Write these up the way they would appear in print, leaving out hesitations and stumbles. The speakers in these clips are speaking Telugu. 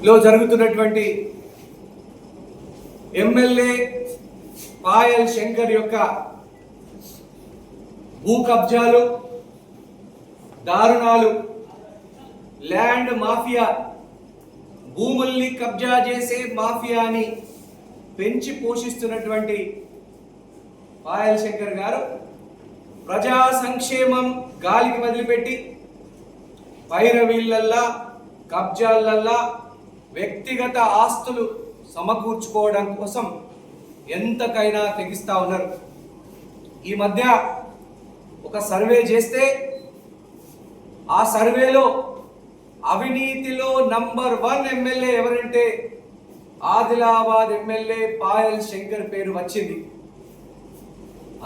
లో జరుగుతున్నటువంటి ఎమ్మెల్యే పాయల్ శంకర్ యొక్క భూ కబ్జాలు, దారుణాలు, ల్యాండ్ మాఫియా, భూముల్ని కబ్జా చేసే మాఫియాని పెంచి పోషిస్తున్నటువంటి పాయల్ శంకర్ గారు ప్రజా సంక్షేమం గాలికి వదిలిపెట్టి పైరవీళ్ళల్లా, కబ్జాలల్లా వ్యక్తిగత ఆస్తులు సమకూర్చుకోవడం కోసం ఎంతకైనా తెగిస్తా ఉన్నారు. ఈ మధ్య ఒక సర్వే చేస్తే ఆ సర్వేలో అవినీతిలో నంబర్ 1 ఎమ్మెల్యే ఎవరంటే ఆదిలాబాద్ ఎమ్మెల్యే పాయల్ శంకర్ పేరు వచ్చింది.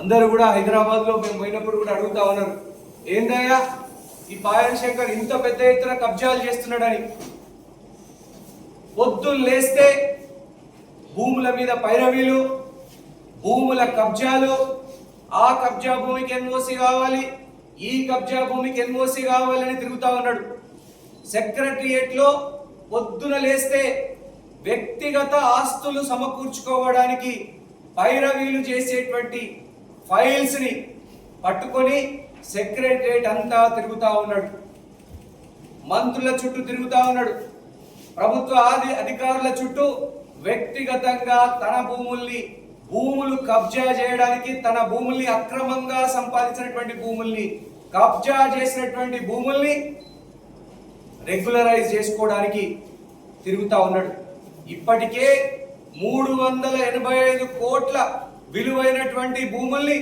అందరూ కూడా హైదరాబాద్లో మేము పోయినప్పుడు కూడా అడుగుతా ఉన్నారు, ఏందయ్యా ఈ పాయల్ శంకర్ ఇంత పెద్ద ఎత్తున కబ్జాలు చేస్తున్నాడని. పొద్దున్న లేస్తే భూముల మీద పైరవీలు, భూముల కబ్జాలు, ఆ కబ్జా భూమికి ఎన్ఓసి కావాలి, ఈ కబ్జా భూమికి ఎన్ఓసి కావాలని తిరుగుతా ఉన్నాడు. సెక్రటరియేట్ లో పొద్దున లేస్తే వ్యక్తిగత ఆస్తులు సమకూర్చుకోవడానికి పైరవీలు చేసేటువంటి ఫైల్స్ ని పట్టుకొని సెక్రటరియేట్ అంతా తిరుగుతా ఉన్నాడు. మంత్రుల చుట్టూ తిరుగుతా ఉన్నాడు. ప్రభుత్వ అధికారుల చుట్టూ వ్యక్తిగతంగా తన భూములు కబ్జా చేయడానికి, తన భూముల్ని అక్రమంగా సంపాదించినటువంటి భూముల్ని, కబ్జా చేసినటువంటి భూముల్ని రెగ్యులరైజ్ చేసుకోవడానికి తిరుగుతా ఉన్నాడు. ఇప్పటికే 385 కోట్ల విలువైనటువంటి భూముల్ని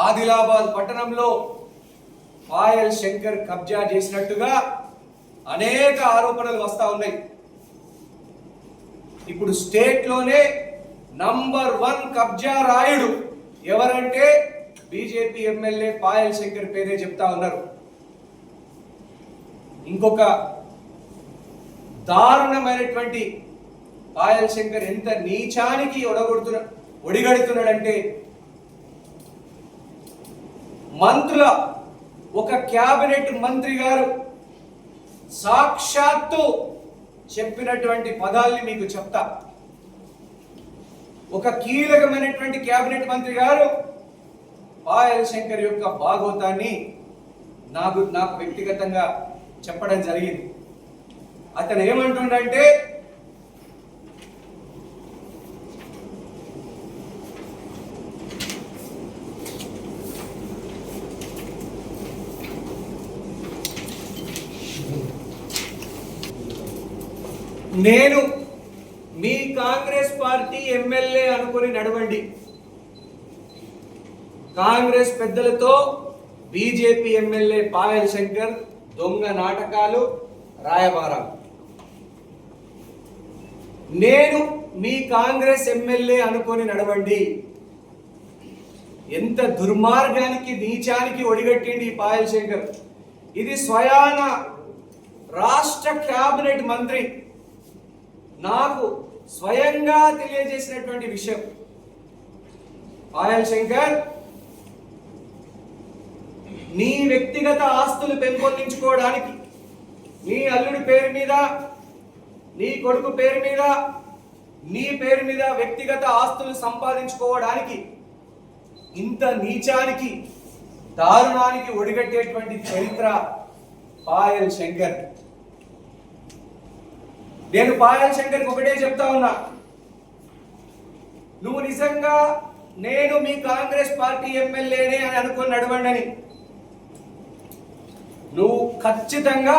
ఆదిలాబాద్ పట్టణంలో పాయల్ శంకర్ కబ్జా చేసినట్టుగా అనేక ఆరోపణలు వస్తా ఉన్నాయి. ఇప్పుడు స్టేట్ లోనే నంబర్ 1 కబ్జా రాయుడు ఎవరంటే బీజేపీ ఎమ్మెల్యే పాయల్ శంకర్ పేరే చెప్తా ఉన్నారు. ఇంకొక దారుణమైనటువంటి పాయల్ శంకర్ ఎంత నీచానికి ఒడిగడుతున్నాడంటే, మంత్రుల ఒక క్యాబినెట్ మంత్రి గారు సాక్షాత్తు చెప్పినటువంటి పదాల్ని మీకు చెప్తా. ఒక కీలకమైనటువంటి క్యాబినెట్ మంత్రి గారు పాయల్ శంకర్ యొక్క భాగవతాన్ని నాకు వ్యక్తిగతంగా చెప్పడం జరిగింది. అతను ఏమంటుండంటే, నేను మీ కాంగ్రెస్ పార్టీ ఎమ్మెల్యే అనుకుని నడవండి, కాంగ్రెస్ పెద్దలతో బీజేపీ ఎమ్మెల్యే పాయల్ శంకర్ దొంగ నాటకాలు, రాయబారాలు. నేను మీ కాంగ్రెస్ ఎమ్మెల్యే అనుకొని నడవండి. ఎంత దుర్మార్గానికి, నీచానికి ఒడిగట్టిండి ఈ పాయల్ శంకర్. ఇది స్వయాన రాష్ట్ర క్యాబినెట్ మంత్రి నాకు స్వయంగా తెలియజేసినటువంటి విషయం. పాయల్ శంకర్, నీ వ్యక్తిగత ఆస్తులు పెంపొందించుకోవడానికి, నీ అల్లుడి పేరు మీద, నీ కొడుకు పేరు మీద, నీ పేరు మీద వ్యక్తిగత ఆస్తులు సంపాదించుకోవడానికి ఇంత నీచానికి, దారుణానికి ఒడిగట్టేటువంటి చరిత్ర పాయల్ శంకర్. నేను పాయల్ శంకర్కి ఒకటే చెప్తా ఉన్నా, నువ్వు నిజంగా నేను మీ కాంగ్రెస్ పార్టీ ఎమ్మెల్యేనే అని అనుకుని నడవండి అని, నువ్వు ఖచ్చితంగా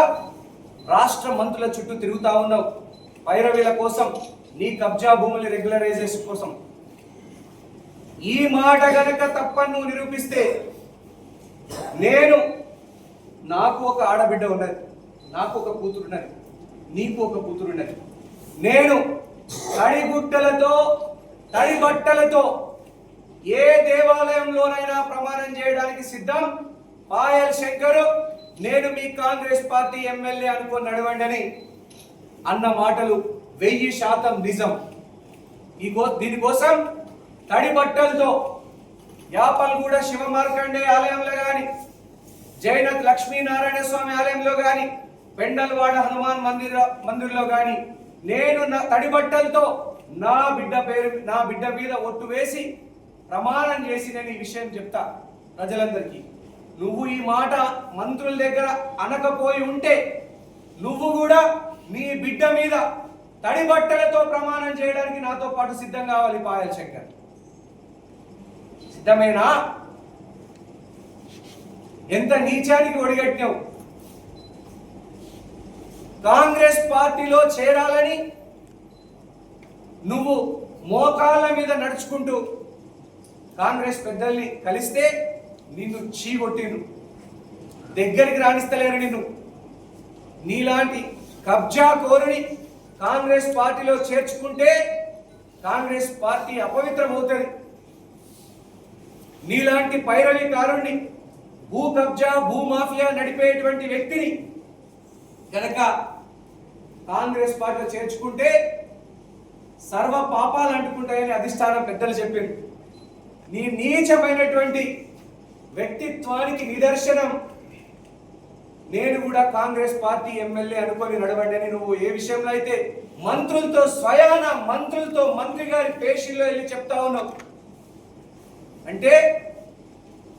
రాష్ట్ర మంత్రుల చుట్టూ తిరుగుతా ఉన్నావు పైరవీల కోసం, నీ కబ్జా భూముల రెగ్యులరైజేషన్ కోసం. ఈ మాట గనక తప్పని నువ్వు నిరూపిస్తే, నాకు ఒక ఆడబిడ్డ ఉన్నది, నాకు ఒక కూతురున్నది, నీకు ఒక కూతురున్నది. నేను తడిగుట్టలతో, తడి బట్టలతో ఏ దేవాలయంలోనైనా ప్రమాణం చేయడానికి సిద్ధం. పాయల్ శంకర్, నేను మీ కాంగ్రెస్ పార్టీ ఎమ్మెల్యే అనుకుని నడవండి అని అన్న మాటలు 1000% నిజం. దీనికోసం తడి బట్టలతో యాపల్గూడ శివ మార్కండే ఆలయంలో కానీ, జైనత్ లక్ష్మీనారాయణ స్వామి ఆలయంలో కానీ, పెండల్వాడ హనుమాన్ మందిర్లో కానీ నేను నా తడి బట్టలతో నా బిడ్డ మీద ఒట్టు వేసి ప్రమాణం చేసి నేను ఈ విషయం చెప్తా ప్రజలందరికీ. నువ్వు ఈ మాట మంత్రుల దగ్గర అనకపోయి ఉంటే నువ్వు కూడా నీ బిడ్డ మీద తడి బట్టలతో ప్రమాణం చేయడానికి నాతో పాటు సిద్ధం కావాలి. పాయల్ శంకర్ సిద్ధమేనా? ఎంత నీచానికి ఒడిగట్టావు. కాంగ్రెస్ పార్టీలో చేరాలని నువ్వు మోకాళ్ళ మీద నడుచుకుంటూ కాంగ్రెస్ పెద్దల్ని కలిస్తే నిన్ను చీగొట్టిను, దగ్గరికి రాణిస్తలేరు నిన్ను. నీలాంటి కబ్జా కోరుని కాంగ్రెస్ పార్టీలో చేర్చుకుంటే కాంగ్రెస్ పార్టీ అపవిత్రమవుతుంది. నీలాంటి పైరవికారుణ్ణి, భూ కబ్జా భూమాఫియా నడిపేటువంటి వ్యక్తిని కనుక కాంగ్రెస్ పార్టీలో చేర్చుకుంటే సర్వ పాపాలు అంటుకుంటాయని అధిష్టానం పెద్దలు చెప్పారు. నీ నీచమైనటువంటి వ్యక్తిత్వానికి నిదర్శనం నేను కూడా కాంగ్రెస్ పార్టీ ఎమ్మెల్యే అనుకొని నడవండి. నువ్వు ఏ విషయంలో అయితే మంత్రులతో స్వయాన మంత్రి గారి పేషీల్లో వెళ్ళి చెప్తా ఉన్నావు అంటే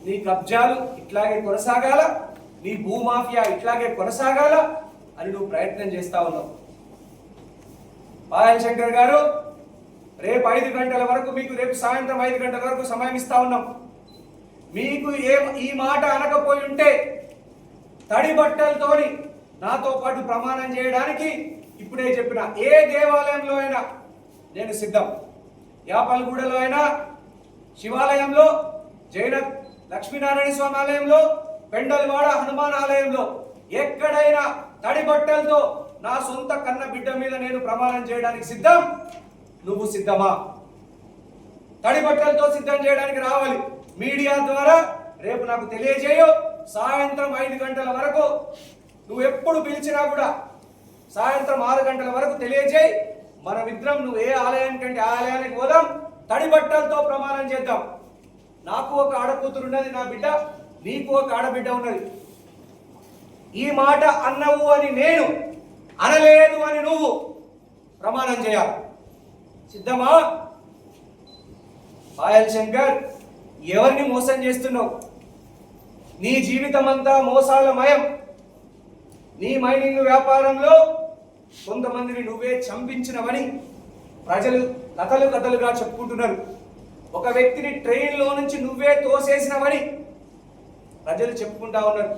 నీ కబ్జాలు ఇట్లాగే కొనసాగాల, నీ భూమాఫియా ఇట్లాగే కొనసాగాల అని నువ్వు ప్రయత్నం చేస్తా ఉన్నావు. పాయల్ శంకర్ గారు, రేపు 5 గంటల వరకు మీకు, రేపు సాయంత్రం 5 గంటల వరకు సమయం ఇస్తా ఉన్నాం. మీకు ఈ మాట అనకపోయి ఉంటే తడి బట్టలతోని నాతో పాటు ప్రమాణం చేయడానికి ఇప్పుడే చెప్పిన ఏ దేవాలయంలో అయినా నేను సిద్ధం. యాపల్గూడలో అయినా, శివాలయంలో, జైన లక్ష్మీనారాయణ స్వామి ఆలయంలో, పెండల్వాడ హనుమాన్ ఆలయంలో ఎక్కడైనా తడి బట్టలతో నా సొంత కన్న బిడ్డ మీద నేను ప్రమాణం చేయడానికి సిద్ధం. నువ్వు సిద్ధమా? తడి బట్టలతో సిద్ధం చేయడానికి రావాలి. మీడియా ద్వారా రేపు నాకు తెలియజేయు. సాయంత్రం 5 గంటల వరకు నువ్వు ఎప్పుడు పిలిచినా కూడా సాయంత్రం 6 గంటల వరకు తెలియజేయి. మనమిద్దరం నువ్వు ఏ ఆలయానికంటే ఆ ఆలయానికి పోదాం, తడి బట్టలతో ప్రమాణం చేద్దాం. నాకు ఒక ఆడకూతురు ఉన్నది, నా బిడ్డ, నీకు ఒక ఆడబిడ్డ ఉన్నది. ఈ మాట అన్నవు అని నేను, అనలేదు అని నువ్వు ప్రమాణం చేయాలి. సిద్ధమా? పాయల్ శంకర్, ఎవరిని మోసం చేస్తున్నావు? నీ జీవితం అంతా మోసాలమయం. నీ మైనింగ్ వ్యాపారంలో కొంతమందిని నువ్వే చంపించినవని ప్రజలు కథలుగా చెప్పుకుంటున్నారు. ఒక వ్యక్తిని ట్రైన్లో నుంచి నువ్వే తోసేసినవని ప్రజలు చెప్పుకుంటా ఉన్నారు.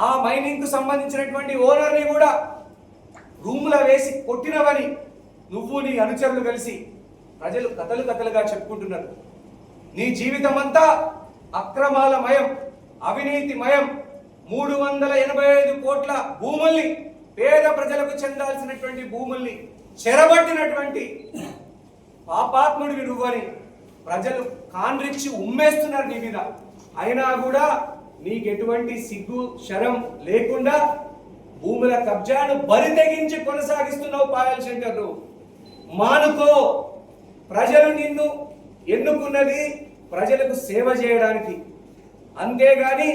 ఆ మైనింగ్ కు సంబంధించినటువంటి ఓనర్ని కూడా రూములో వేసి కొట్టినవని నువ్వు నీ అనుచరులు కలిసి ప్రజలు కథలుగా చెప్పుకుంటున్నారు. నీ జీవితం అంతా అక్రమాలమయం, అవినీతిమయం. 385 కోట్ల భూముల్ని, పేద ప్రజలకు చెందాల్సినటువంటి భూముల్ని చెరబట్టినటువంటి పాపాత్ముడివి నువ్వని ప్రజలు కాండ్రించి ఉమ్మేస్తున్నారు నీ మీద. అయినా కూడా నీకెటువంటి సిగ్గు శరం లేకుండా భూముల కబ్జాను బరి తెగించి కొనసాగిస్తున్నావు. పాయల్ శంకర్, మానుకో. ప్రజలు నిన్ను ఎన్నుకున్నది ప్రజలకు సేవ చేయడానికి, అంతేగాని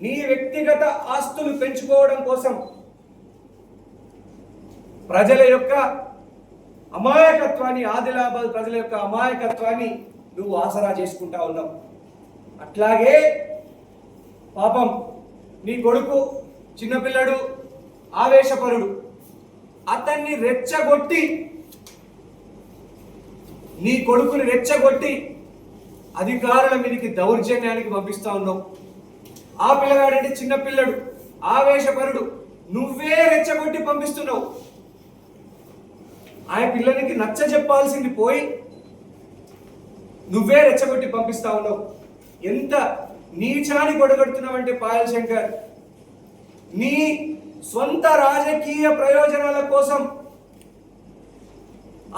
నీ వ్యక్తిగత ఆస్తులు పెంచుకోవడం కోసం ప్రజల యొక్క అమాయకత్వాన్ని, ఆదిలాబాద్ ప్రజల యొక్క అమాయకత్వాన్ని నువ్వు ఆసరా చేసుకుంటా ఉన్నావు. అట్లాగే పాపం నీ కొడుకు చిన్నపిల్లడు, ఆవేశపరుడు, అతన్ని రెచ్చగొట్టి, నీ కొడుకుని రెచ్చగొట్టి అధికారుల మీదకి దౌర్జన్యానికి పంపిస్తా ఉన్నావు. ఆ పిల్లగాడంటే చిన్నపిల్లడు, ఆవేశపరుడు, నువ్వే రెచ్చగొట్టి పంపిస్తున్నావు. ఆ పిల్లనికి నచ్చ చెప్పాల్సింది పోయి నువ్వే రెచ్చగొట్టి పంపిస్తా ఉన్నావు. ఎంత నీచాని గొడగడుతున్నావంటే పాయల్ శంకర్, నీ స్వంత రాజకీయ ప్రయోజనాల కోసం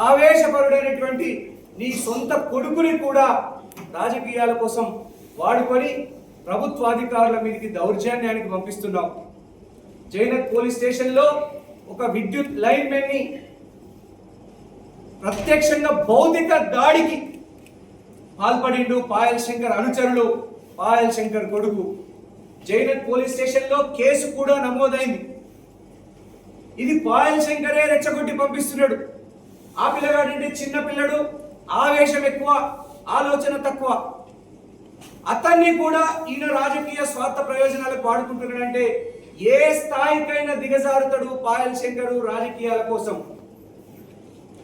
ఆవేశపరుడైనటువంటి నీ సొంత కొడుకుని కూడా రాజకీయాల కోసం వాడుకొని ప్రభుత్వాధికారుల మీదకి దౌర్జన్యానికి పంపిస్తున్నావు. జైనత్ పోలీస్ స్టేషన్లో ఒక విద్యుత్ లైన్ మెన్ ని ప్రత్యక్షంగా భౌతిక దాడికి పాల్పడిండు పాయల్ శంకర్ అనుచరులు, పాయల్ శంకర్ కొడుకు. జైనత్ పోలీస్ స్టేషన్లో కేసు కూడా నమోదైంది. ఇది పాయల్ శంకరే రెచ్చగొట్టి పంపిస్తున్నాడు. ఆ పిల్లగాడంటే చిన్న పిల్లడు, ఆవేశం ఎక్కువ, ఆలోచన తక్కువ. అతన్ని కూడా ఈయన రాజకీయ స్వార్థ ప్రయోజనాలకు వాడుకుంటున్నాడంటే ఏ స్థాయికైనా దిగజారుతాడు పాయల్ శంకర్ రాజకీయాల కోసం.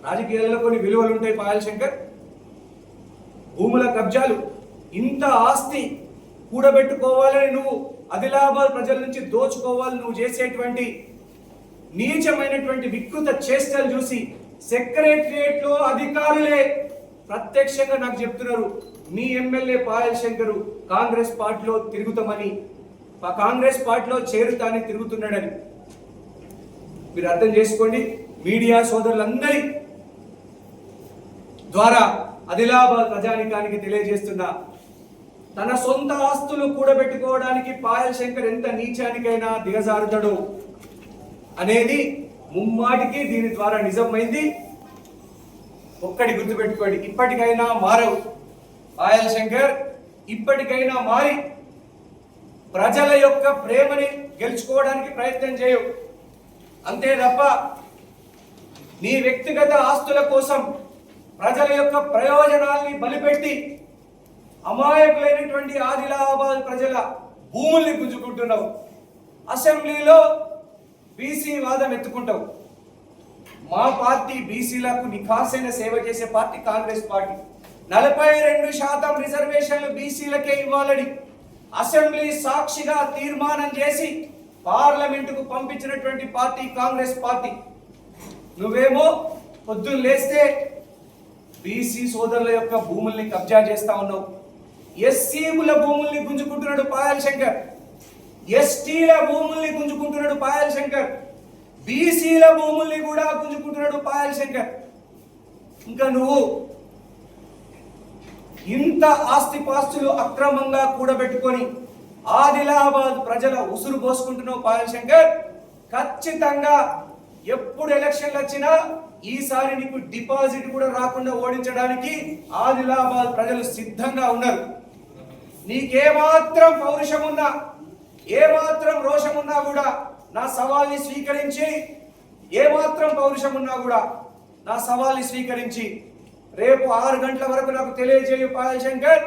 రాజకీయాలలో కొన్ని విలువలు ఉంటాయి. పాయల్ శంకర్ భూముల కబ్జాలు, ఇంత ఆస్తి కూడబెట్టుకోవాలని నువ్వు ఆదిలాబాద్ ప్రజల నుంచి దోచుకోవాలని నువ్వు చేసేటువంటి నీచమైనటువంటి వికృత చేష్టలు చూసి సెక్రటరియట్ లో అధికారులే ప్రత్యక్షంగా నాకు చెప్తున్నారు, మీ ఎమ్మెల్యే పాయల్ శంకర్ కాంగ్రెస్ పార్టీలో తిరుగుతామని, కాంగ్రెస్ పార్టీలో చేరుతాని తిరుగుతున్నాడని. మీరు అర్థం చేసుకోండి. మీడియా సోదరులందరి ద్వారా ఆదిలాబాద్ ప్రజానికానికి తెలియజేస్తున్నా, తన సొంత ఆస్తులు కూడబెట్టుకోవడానికి పాయల్ శంకర్ ఎంత నీచానికైనా దిగజారుతాడు అనేది ముమ్మాటికి దీని ద్వారా నిజమైంది. ఒక్కడి గుర్తుపెట్టుకోండి, ఇప్పటికైనా మారవు పాయల్ శంకర్, ఇప్పటికైనా మారి ప్రజల యొక్క ప్రేమని గెలుచుకోవడానికి ప్రయత్నం చేయవు. అంతే తప్ప నీ వ్యక్తిగత ఆస్తుల కోసం ప్రజల యొక్క ప్రయోజనాల్ని బలిపెట్టి అమాయకులైనటువంటి ఆదిలాబాద్ ప్రజల భూముల్ని గుంజుకుంటున్నావు. అసెంబ్లీలో బీసీ వాదం ఎత్తుకుంటావు. మా పార్టీ బీసీలకు నిఖాసైన సేవ చేసే పార్టీ కాంగ్రెస్ పార్టీ. 42% రిజర్వేషన్లు బీసీలకే ఇవ్వాలని అసెంబ్లీ సాక్షిగా తీర్మానం చేసి పార్లమెంటుకు పంపించినటువంటి పార్టీ కాంగ్రెస్ పార్టీ. నువ్వేమో పొద్దున్న లేస్తే బీసీ సోదరుల యొక్క భూముల్ని కబ్జా చేస్తా ఉన్నావు. ఎస్సీల భూముల్ని గుంజుకుంటున్నాడు పాయల్ శంకర్, ఎస్టీల భూముల్ని గుంజుకుంటున్నాడు పాయల్ శంకర్, బీసీల భూముల్ని కూడా గుంజుకుంటున్నాడు పాయల్ శంకర్. ఇంకా నువ్వు ఇంత ఆస్తిపాస్తులు అక్రమంగా కూడబెట్టుకొని ఆదిలాబాద్ ప్రజల ఉసురు పోసుకుంటున్నావు పాయల్ శంకర్. ఖచ్చితంగా ఎప్పుడు ఎలక్షన్లు వచ్చినా ఈసారి నీకు డిపాజిట్ కూడా రాకుండా ఓడించడానికి ఆదిలాబాద్ ప్రజలు సిద్ధంగా ఉన్నారు. నీకేమాత్రం పౌరుషం ఉన్నా, ఏమాత్రం రోషం ఉన్నా కూడా నా సవాల్ని స్వీకరించి, ఏమాత్రం పౌరుషం ఉన్నా కూడా నా సవాల్ని స్వీకరించి రేపు 6 గంటల వరకు నాకు తెలియజేయు పాయల్ శంకర్.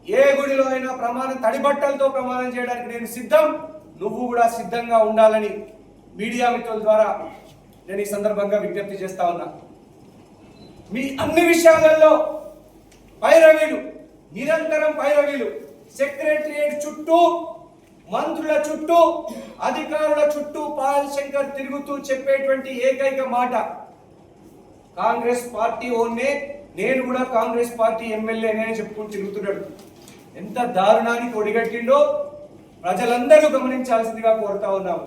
ఏ గుడిలో అయినా ప్రమాణం, తడిబట్టలతో ప్రమాణం చేయడానికి నేను సిద్ధం, నువ్వు కూడా సిద్ధంగా ఉండాలని మీడియా మిత్రుల ద్వారా నేను ఈ సందర్భంగా విజ్ఞప్తి చేస్తా ఉన్నా. మీ అన్ని విషయాలలో పైరవీలు, నిరంతరం పైరవీలు, సెక్రటరియట్ చుట్టూ, మంత్రుల చుట్టూ, అధికారుల చుట్టూ పాయల్ శంకర్ తిరుగుతూ చెప్పేటువంటి ఏకైక మాట కాంగ్రెస్ పార్టీ ఓన్నే, నేను కూడా కాంగ్రెస్ పార్టీ ఎమ్మెల్యేనే చెప్పుకుని తిరుగుతున్నాడు. ఎంత దారుణానికి ఒడిగట్టిండో ప్రజలందరూ గమనించాల్సిందిగా కోరుతా ఉన్నాము.